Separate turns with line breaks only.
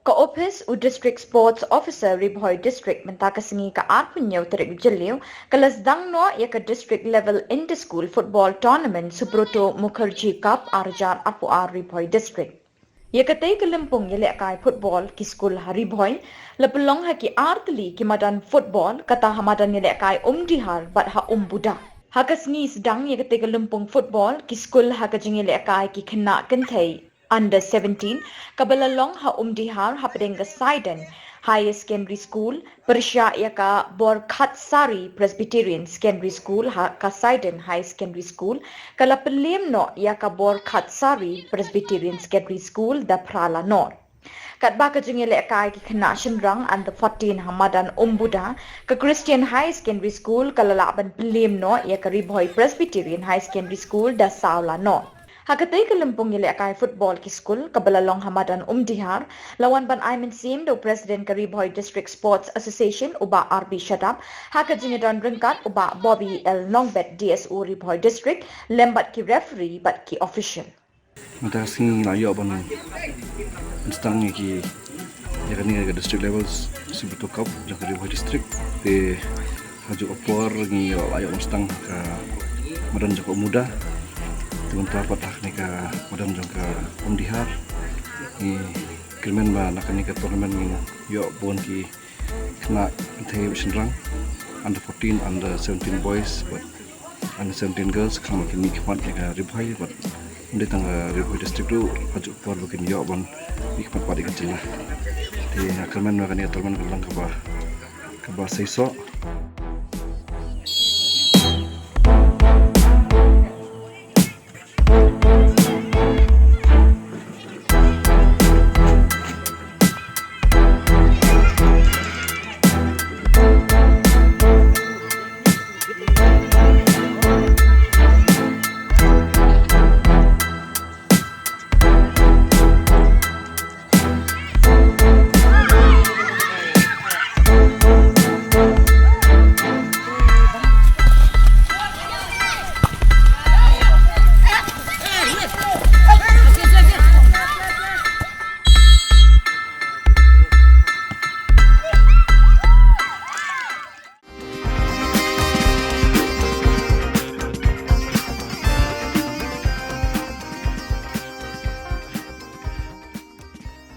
Ka-Office u District Sports Officer Ribhoy District menta ka Sngi ka arpunyaw tarik jeliw kala Sdang no ya ka district level inter-school football tournament Subroto Mukherjee Cup arjar apu ar Ribhoy District. Ya ka tay kalimpong Jingialehkai football ki school ha Ribhoy lapelong ha ki artli ki madan football kata hamadan Jingialehkai dihar bat ha buda. Ha ka Sngi Sdang ya ka tay kalimpong football ki school ha ka Jingialehkai ki kena kentai under 17 kabalalong ha dihar ha pedengga Sdang Higher Secondary School Persya ya ka Borkhat Sari Presbyterian Secondary School ha ka Sdang High Secondary School kala pelim no ya ka Borkhat Sari Presbyterian Secondary School da Prala Nor kat ba ka Jingialehkai ki kena Shinrang under 14 hamadan buda ka Christian High Secondary School kala laban pelim no ya ka Ribhoy Presbyterian High Secondary School da Saula Nor. Hakatay kalimpong Jingialehkai football ki school kabalalong hamadan dihar lawan ban Ayman Sim do President ka Ribhoy District Sports Association uba RB Shadap haka jingadan ringkat uba Bobby L Longbet DSO Ribhoy District lembat ki referee bat ki official.
Mata Sngi layo ban Sdang ki ya ni ke district levels Subroto Cup jaka Ribhoy District te haju opor ni layo Sdang ka madan jaka muda Tuntah patah ni ka madam jangka dihar ni kirmen ba nak ni ka tournament ni yo bon ki kena thei Shinrang under 14 under 17 boys but under 17 girls kama kini khmat ni ka Ribhoy but ndi tang Ribhoy district tu haju por bukin yo bon ni khmat padi ka chila te kirmen ba ni tournament lang ka ba seiso